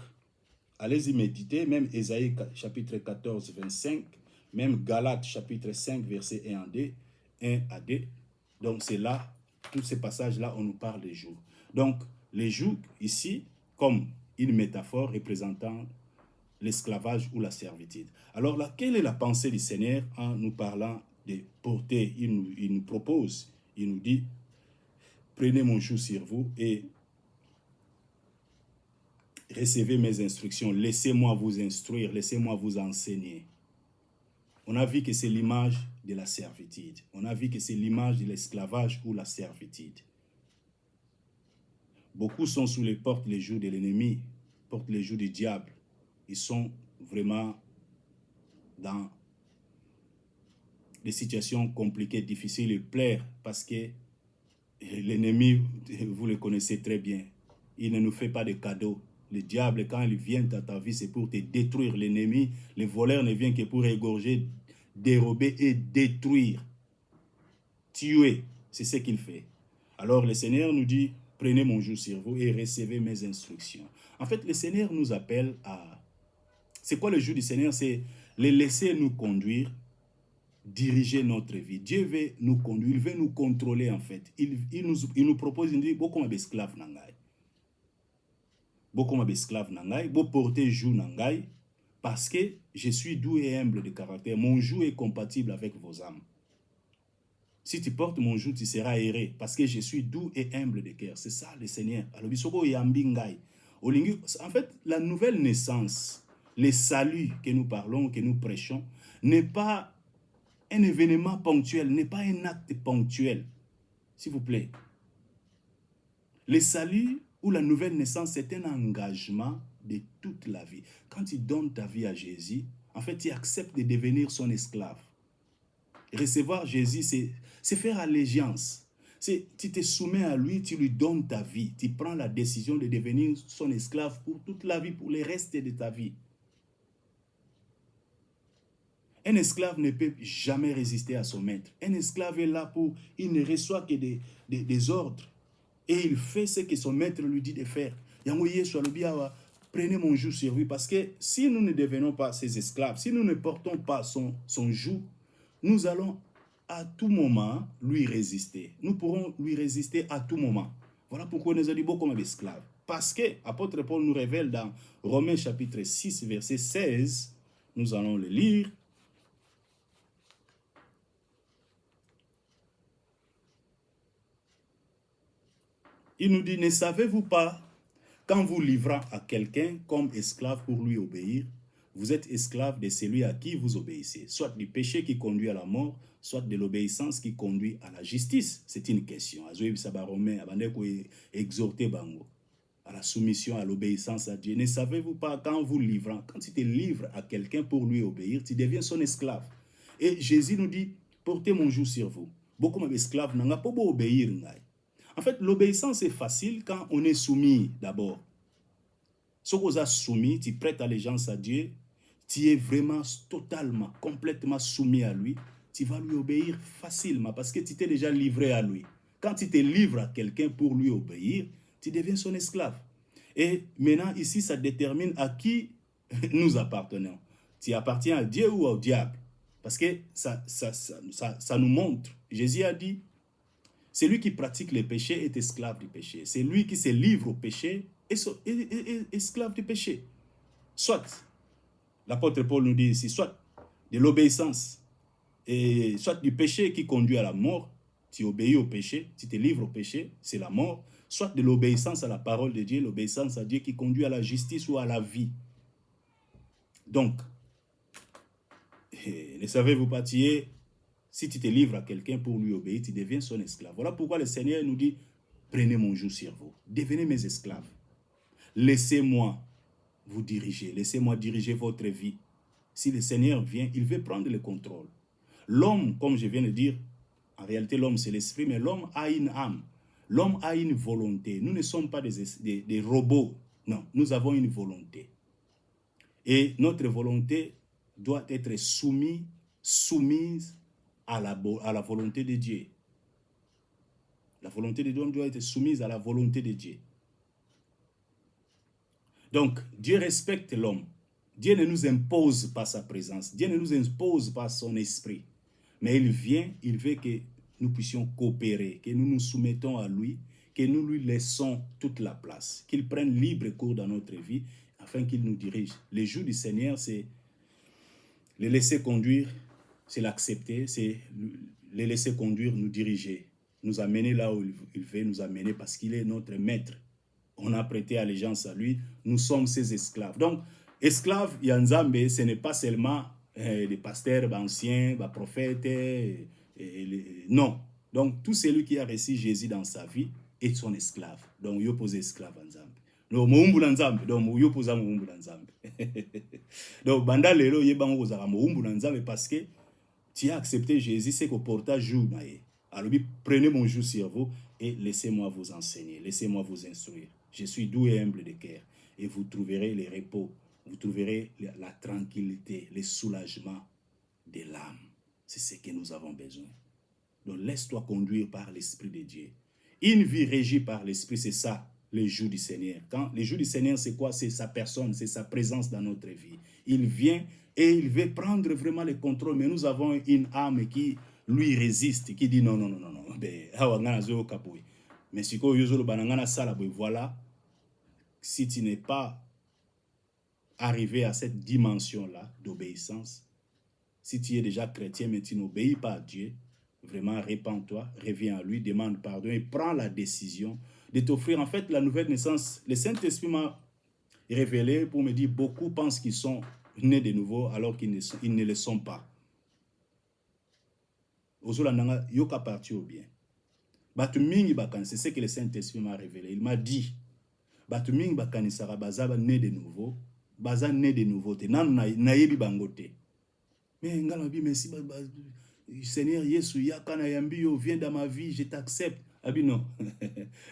allez-y méditer, même Ésaïe chapitre 14, 25, même Galates chapitre 5, verset 1 à 2. Donc, c'est là tous ces passages-là, on nous parle des jours. Donc, les jours, ici, comme une métaphore représentant l'esclavage ou la servitude. Alors là, quelle est la pensée du Seigneur en nous parlant de porter? Il nous propose, il nous dit, prenez mon joug sur vous et recevez mes instructions. Laissez-moi vous instruire, laissez-moi vous enseigner. On a vu que c'est l'image de la servitude. On a vu que c'est l'image de l'esclavage ou la servitude. Beaucoup sont sous les portes les jours de l'ennemi, portent les jours du diable. Ils sont vraiment dans des situations compliquées, difficiles, ils pleurent parce que l'ennemi, vous le connaissez très bien, il ne nous fait pas de cadeaux. Le diable, quand il vient dans ta vie, c'est pour te détruire. L'ennemi, le voleur ne vient que pour égorger, dérober et détruire. Tuer, c'est ce qu'il fait. Alors le Seigneur nous dit, prenez mon joug sur vous et recevez mes instructions. En fait, le Seigneur nous appelle à... C'est quoi le joug du Seigneur? C'est le laisser nous conduire, diriger notre vie. Dieu veut nous conduire, il veut nous contrôler en fait. Il nous propose, il nous dit, beaucoup d'esclaves nangai. Beaucoup d'esclaves nangai, beaucoup porter joug nangai, parce que je suis doux et humble de caractère. Mon joug est compatible avec vos âmes. Si tu portes mon joug, tu seras erré, parce que je suis doux et humble de cœur. C'est ça le Seigneur. Alors, en fait, la nouvelle naissance, le salut que nous parlons, que nous prêchons, n'est pas un événement ponctuel, n'est pas un acte ponctuel. S'il vous plaît. Le salut ou la nouvelle naissance, c'est un engagement de toute la vie. Quand tu donnes ta vie à Jésus, en fait, tu acceptes de devenir son esclave. Recevoir Jésus, c'est faire allégeance. Tu te soumets à lui, tu lui donnes ta vie. Tu prends la décision de devenir son esclave pour toute la vie, pour le reste de ta vie. Un esclave ne peut jamais résister à son maître. Un esclave est là pour... Il ne reçoit que des ordres. Et il fait ce que son maître lui dit de faire. Prenez mon joug sur lui. Parce que si nous ne devenons pas ses esclaves, si nous ne portons pas son joug, nous allons à tout moment lui résister. Nous pourrons lui résister à tout moment. Voilà pourquoi nous avons dit comme esclaves. Parce que l'apôtre Paul nous révèle dans Romains chapitre 6, verset 16, nous allons le lire. Il nous dit, ne savez-vous pas, qu'en vous livrant à quelqu'un comme esclave pour lui obéir, vous êtes esclave de celui à qui vous obéissez, soit du péché qui conduit à la mort, soit de l'obéissance qui conduit à la justice. C'est une question. Exhorter Bango à la soumission, à l'obéissance à Dieu. Ne savez-vous pas, qu'en vous livrant, quand tu te livres à quelqu'un pour lui obéir, tu deviens son esclave. Et Jésus nous dit, portez mon joug sur vous. Beaucoup d'esclaves n'ont pas obéir. En fait, l'obéissance est facile quand on est soumis d'abord. Si on est soumis, tu prêtes allégeance à Dieu, tu es vraiment totalement, complètement soumis à lui, tu vas lui obéir facilement parce que tu t'es déjà livré à lui. Quand tu te livres à quelqu'un pour lui obéir, tu deviens son esclave. Et maintenant, ici, ça détermine à qui nous appartenons. Tu appartiens à Dieu ou au diable. Parce que ça nous montre. Jésus a dit, celui qui pratique le péché est esclave du péché. Celui qui se livre au péché est esclave du péché. Soit, l'apôtre Paul nous dit ici, soit de l'obéissance, et soit du péché qui conduit à la mort, tu obéis au péché, tu te livres au péché, c'est la mort, soit de l'obéissance à la parole de Dieu, l'obéissance à Dieu qui conduit à la justice ou à la vie. Donc, ne savez-vous pas, si tu te livres à quelqu'un pour lui obéir, tu deviens son esclave. Voilà pourquoi le Seigneur nous dit, prenez mon joug sur vous, devenez mes esclaves. Laissez-moi vous diriger, laissez-moi diriger votre vie. Si le Seigneur vient, il veut prendre le contrôle. L'homme, comme je viens de dire, en réalité l'homme c'est l'esprit, mais l'homme a une âme. L'homme a une volonté. Nous ne sommes pas des robots. Non, nous avons une volonté. Et notre volonté doit être soumise à la volonté de Dieu. La volonté de Dieu doit être soumise à la volonté de Dieu. Donc, Dieu respecte l'homme. Dieu ne nous impose pas sa présence. Dieu ne nous impose pas son esprit. Mais il vient, il veut que nous puissions coopérer, que nous nous soumettons à lui, que nous lui laissons toute la place, qu'il prenne libre cours dans notre vie, afin qu'il nous dirige. Les jours du Seigneur, c'est le laisser conduire, c'est l'accepter, c'est le laisser conduire, nous diriger, nous amener là où il veut nous amener, parce qu'il est notre maître. On a prêté allégeance à lui, nous sommes ses esclaves. Donc, esclaves, Yanzambe, ce n'est pas seulement des pasteurs, anciens, prophètes, non. Donc, tout celui qui a reçu Jésus dans sa vie est son esclave. Donc, il pose esclave en Zambie. Donc, moumbu nzambe, donc il pose moumbu nzambe. Donc, banda lelo yebang ozara moumbu nzambe parce que tu as accepté Jésus, c'est qu'au portage jour nae. Alors, prenez mon joug sur vous et laissez-moi vous enseigner, laissez-moi vous instruire. Je suis doux et humble de cœur et vous trouverez le repos, vous trouverez la tranquillité, le soulagement de l'âme. C'est ce que nous avons besoin. Donc, laisse-toi conduire par l'Esprit de Dieu. Une vie régie par l'Esprit, c'est ça, les jours du Seigneur. Quand les jours du Seigneur, c'est quoi? C'est sa personne, c'est sa présence dans notre vie. Il vient et il veut prendre vraiment le contrôle, mais nous avons une âme qui lui résiste, qui dit non, non, non, non, non. Mais si voilà, si tu n'es pas arrivé à cette dimension-là d'obéissance, si tu es déjà chrétien, mais tu n'obéis pas à Dieu, vraiment, répands-toi, reviens à lui, demande pardon et prends la décision de t'offrir en fait la nouvelle naissance. Le Saint-Esprit m'a révélé pour me dire beaucoup pensent qu'ils sont nés de nouveau alors qu'ils ne le sont pas. Yoka parti au bien. C'est ce que le Saint-Esprit m'a révélé. Il m'a dit Batumingi bakanisaka bazaba né de nouveau, baza né de nouveauté. Nan nayebi bangote. Mais ngala bi merci Seigneur Yesu yakana yambio viens dans ma vie, je t'accepte. Abi non.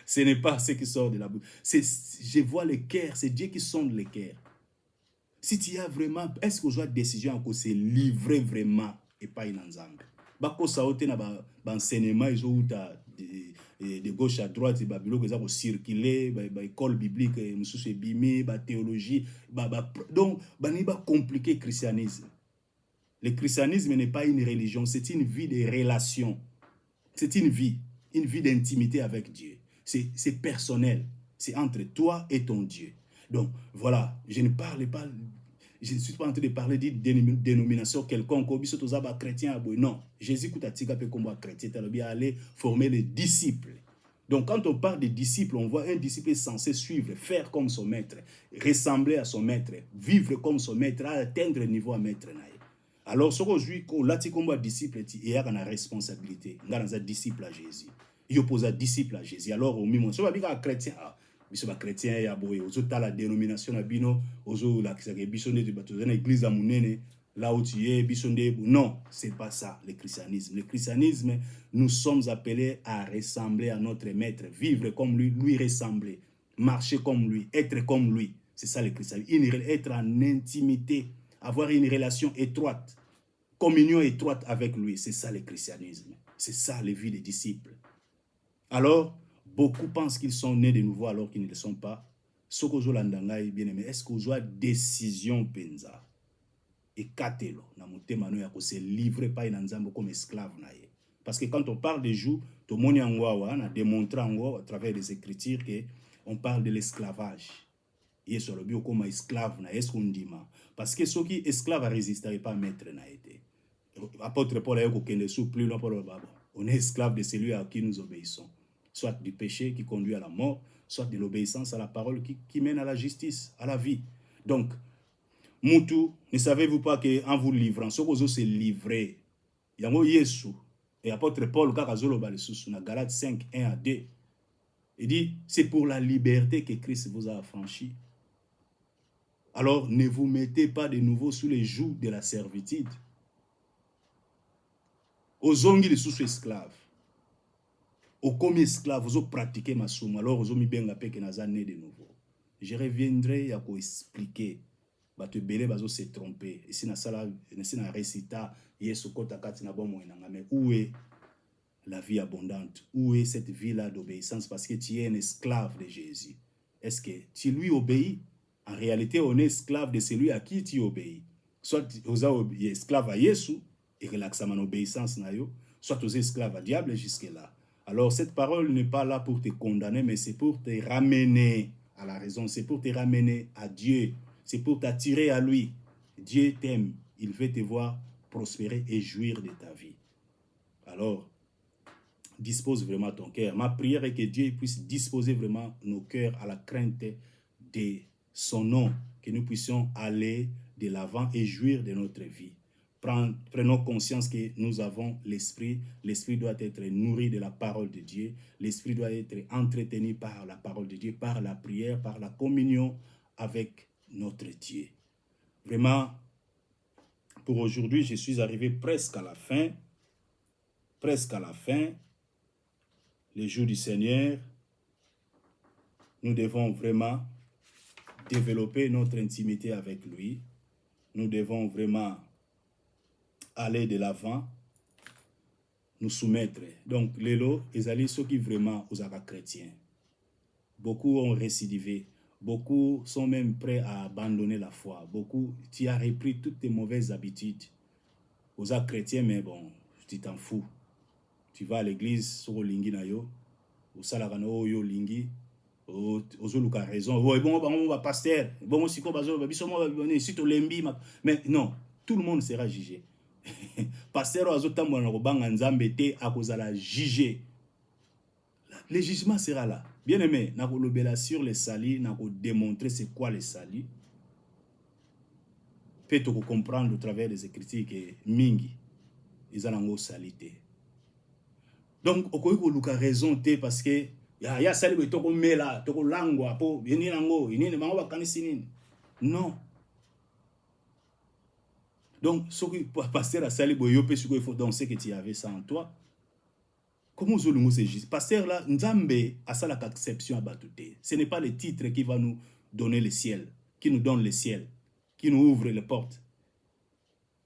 Ce n'est pas ce qui sort de la bouche. Je vois le cœur, c'est Dieu qui sonde le cœur. Si tu as vraiment, est-ce que tu as décision encore se livrer vraiment et pas une ensemble. Bako saote na ba enseignement ils ont de gauche à droite ba biloko za ko circuler ba école biblique mususu bimé ba théologie donc bani ba compliquer christianisme. Le christianisme n'est pas une religion, c'est une vie de relation. C'est une vie d'intimité avec Dieu. C'est personnel, c'est entre toi et ton Dieu. Donc voilà, je ne suis pas en train de parler d'une dénomination quelconque, chrétien, non. Jésus Koutatika peut comme chrétien, il aller former les disciples. Donc quand on parle de disciples, on voit un disciple censé suivre, faire comme son maître, ressembler à son maître, vivre comme son maître, atteindre le niveau à maître. Alors, ce qu'aujourd'hui, quand on dit comme disciple, il y a une responsabilité. Il y a un disciple à Jésus. Il oppose un disciple à Jésus. Alors, au même moment, si on dit un chrétien, si on chrétien, il y a la dénomination, il y a l'église à Mounene, là où tu es, non, ce n'est pas ça, le christianisme. Le christianisme, nous sommes appelés à ressembler à notre maître, vivre comme lui, lui ressembler, marcher comme lui, être comme lui. C'est ça le christianisme. Être en intimité, avoir une relation étroite, communion étroite avec lui. C'est ça le christianisme. C'est ça la vie des disciples. Alors, beaucoup pensent qu'ils sont nés de nouveau alors qu'ils ne le sont pas. Ce que je l'ai bien aimé, est-ce que vous avez décision penza? Et katelo, na motema no ya ko se livrer pas in nzambo comme esclave na ye. Parce que quand on parle de joug, to moni angwa on a démontré angwa à travers les écritures que on parle de l'esclavage. Yesu le bio comme esclave na est-ce qu'on dit ma parce que ceux qui esclaves résistaient pas maître na été. Apôtre Paul a dit que sous plus on est esclave de celui à qui nous obéissons, soit du péché qui conduit à la mort, soit de l'obéissance à la parole qui mène à la justice, à la vie. Donc Moutou, ne savez-vous pas qu'en vous livrant, ce que vous se livrez, il y a Yesu et apôtre Paul kakazolo balesusu na Galates 5 1 à 2. Il dit c'est pour la liberté que Christ vous a affranchi. Alors ne vous mettez pas de nouveau sous les jougs de la servitude. Aux ongi les sous-esclaves. Au comme esclaves, vous pratiquez ma somme. Alors vous mi benga peke nazane de nouveau. Je reviendrai à expliquer. Te belé bazo se tromper. Ici na sala, ici na récita, yesu kota kati na bomo inanga. Mais où est la vie abondante? Où est cette vie-là d'obéissance? Parce que tu es un esclave de Jésus. Est-ce que tu lui obéis? En réalité, on est esclave de celui à qui tu obéis. Soit tu es esclave à Yesu et relaxe à mon obéissance na yo, soit aux esclaves à diable jusque-là. Alors cette parole n'est pas là pour te condamner, mais c'est pour te ramener à la raison, c'est pour te ramener à Dieu, c'est pour t'attirer à lui. Dieu t'aime, il veut te voir prospérer et jouir de ta vie. Alors, dispose vraiment ton cœur. Ma prière est que Dieu puisse disposer vraiment nos cœurs à la crainte de son nom, que nous puissions aller de l'avant et jouir de notre vie. Prenons conscience que nous avons l'Esprit. L'Esprit doit être nourri de la parole de Dieu. L'Esprit doit être entretenu par la parole de Dieu, par la prière, par la communion avec notre Dieu. Vraiment, pour aujourd'hui, je suis arrivé presque à la fin. Presque à la fin. Les jours du Seigneur, nous devons vraiment développer notre intimité avec lui. Nous devons vraiment aller de l'avant, nous soumettre. Donc, les lots, ils allaient ceux qui vraiment aux chrétiens. Beaucoup ont récidivé. Beaucoup sont même prêts à abandonner la foi. Beaucoup, tu as repris toutes tes mauvaises habitudes. Aux chrétiens, mais bon, tu t'en fous. Tu vas à l'église, sur lingi na yo, au salagano yo lingi, ozoluka raison. Bon, pasteur, bon, si to lembi, mais non, tout le monde sera jugé. Pasteur azotambo na kobanga nzambe te akozala jugé. Le jugement sera là. Bien aimé, na kolobela sur les salis, na ko démontrer c'est quoi les salis. Peut-être comprendre au travers des écritures que mingi ils ont salité. Donc, okoki koluka raison te parce que ya sali bo toko mela, toko langwa po yeni nango, yeni mango bakanisi nini. Non. Donc, ce que pasteur a sali bo yo pe suko il faut donc ce que tu avais ça en toi. Comment zolungo c'est juste pasteur là nzambe a ça la exception à batute. Ce n'est pas le titre qui va nous donner le ciel, qui nous donne le ciel, qui nous ouvre les portes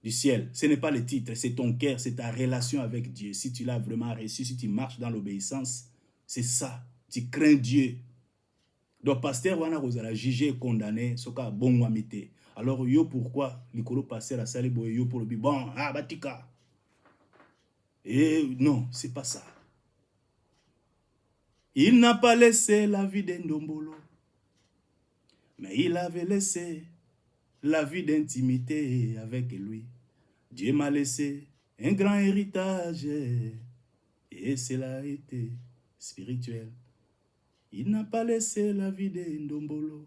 du ciel. Ce n'est pas le titre, c'est ton cœur, c'est ta relation avec Dieu. Si tu l'as vraiment reçu, si tu marches dans l'obéissance, c'est ça. Tu crains Dieu. Donc, pasteur, wana kozala jugé et condamné, soka bon wamite. Alors, yo pourquoi likolo pasteur a sali boye yo pour le bon, ah batika. Et non, c'est pas ça. Il n'a pas laissé la vie d'un dombolo, mais il avait laissé la vie d'intimité avec lui. Dieu m'a laissé un grand héritage et cela a été spirituel. Il n'a pas laissé la vie d'un dombolo.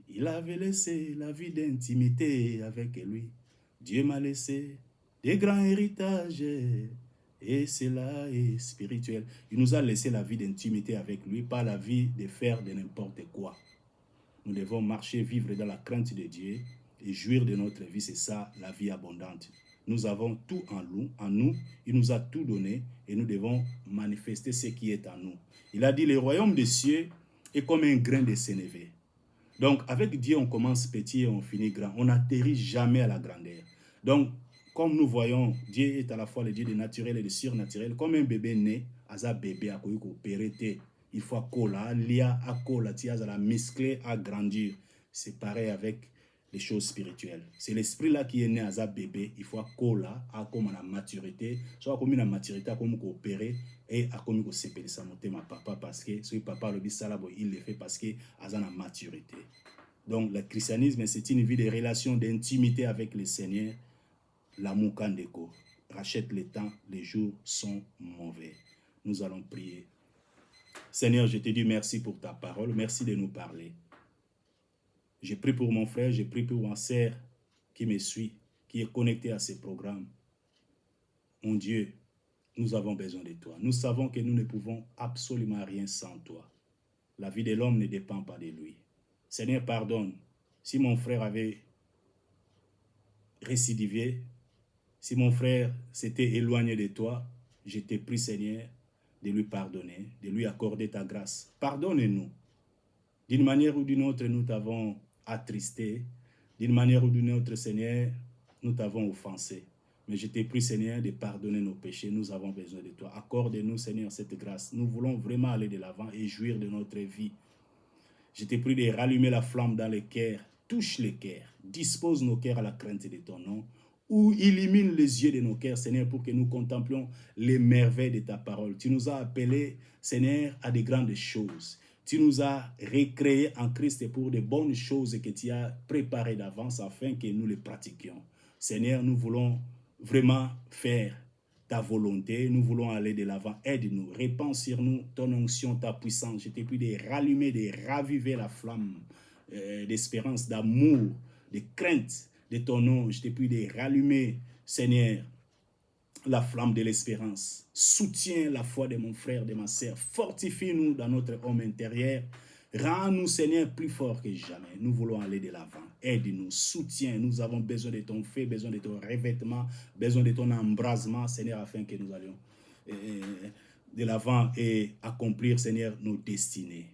Il avait laissé la vie d'intimité avec lui. Dieu m'a laissé des grands héritages et cela est spirituel. Il nous a laissé la vie d'intimité avec lui, pas la vie de faire de n'importe quoi. Nous devons marcher, vivre dans la crainte de Dieu et jouir de notre vie. C'est ça, la vie abondante. Nous avons tout en nous. Il nous a tout donné et nous devons manifester ce qui est en nous. Il a dit, le royaume des cieux est comme un grain de sénévé. Donc, avec Dieu, on commence petit et on finit grand. On n'atterrit jamais à la grandeur. Donc, comme nous voyons, Dieu est à la fois le Dieu du naturel et du surnaturel. Comme un bébé né, un bébé a opéré. Il faut à lia à tia la muscler à grandir. C'est pareil avec les choses spirituelles. C'est l'esprit là qui est né à bébé. Il faut à comme la maturité, soit comme la maturité, comme coopérer et à comme s'épeler sa montée ma papa parce que ce papa le dit ça là, il le fait parce que à la maturité. Donc le christianisme c'est une vie de relation d'intimité avec le Seigneur. L'amour kandeko rachète le temps, les jours sont mauvais. Nous allons prier. Seigneur, je te dis merci pour ta parole, merci de nous parler. Je prie pour mon frère, je prie pour ma sœur qui me suit, qui est connecté à ces programmes. Mon Dieu, nous avons besoin de toi. Nous savons que nous ne pouvons absolument rien sans toi. La vie de l'homme ne dépend pas de lui. Seigneur, pardonne. Si mon frère avait récidivé, si mon frère s'était éloigné de toi, je te prie, Seigneur, de lui pardonner, de lui accorder ta grâce. Pardonne-nous. D'une manière ou d'une autre, nous t'avons attristé. D'une manière ou d'une autre, Seigneur, nous t'avons offensé. Mais je te prie, Seigneur, de pardonner nos péchés. Nous avons besoin de toi. Accorde-nous, Seigneur, cette grâce. Nous voulons vraiment aller de l'avant et jouir de notre vie. Je te prie de rallumer la flamme dans les cœurs. Touche les cœurs. Dispose nos cœurs à la crainte de ton nom. ou illumine les yeux de nos cœurs, Seigneur, pour que nous contemplions les merveilles de ta parole. Tu nous as appelés, Seigneur, à de grandes choses. Tu nous as recréés en Christ pour de bonnes choses que tu as préparées d'avance afin que nous les pratiquions. Seigneur, nous voulons vraiment faire ta volonté, nous voulons aller de l'avant. Aide-nous, répands sur nous ton onction, ta puissance. Je te prie de rallumer, de raviver la flamme d'espérance, d'amour, de crainte de ton nom. Je te prie de rallumer, Seigneur, la flamme de l'espérance. Soutiens la foi de mon frère, de ma sœur. Fortifie-nous dans notre homme intérieur. Rends-nous, Seigneur, plus forts que jamais. Nous voulons aller de l'avant. Aide-nous, soutiens. Nous avons besoin de ton feu, besoin de ton revêtement, besoin de ton embrasement, Seigneur, afin que nous allions de l'avant et accomplir, Seigneur, nos destinées.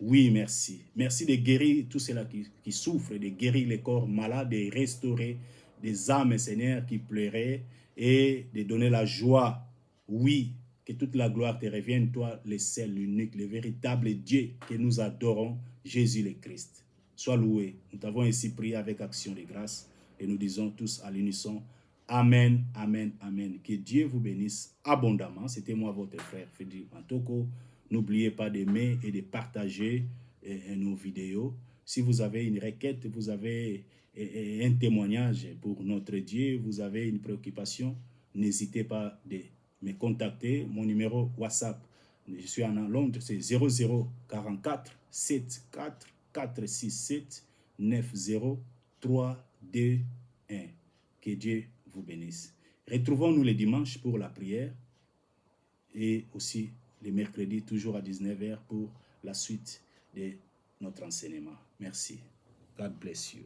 Oui, merci. Merci de guérir tous ceux-là qui souffrent, de guérir les corps malades, de restaurer des âmes, Seigneur, qui pleuraient et de donner la joie. Oui, que toute la gloire te revienne, toi, le seul, l'unique, le véritable Dieu que nous adorons, Jésus le Christ. Sois loué. Nous t'avons ainsi prié avec action de grâce et nous disons tous à l'unisson, Amen, Amen, Amen. Que Dieu vous bénisse abondamment. C'était moi, votre frère Frédéric Mantoko. N'oubliez pas d'aimer et de partager nos vidéos. Si vous avez une requête, vous avez un témoignage pour notre Dieu, vous avez une préoccupation, n'hésitez pas de me contacter. Mon numéro WhatsApp, je suis en Londres, c'est 0044 74 467 90 321. Que Dieu vous bénisse. Retrouvons-nous le dimanche pour la prière et aussi les mercredis, toujours à 19h pour la suite de notre enseignement. Merci. God bless you.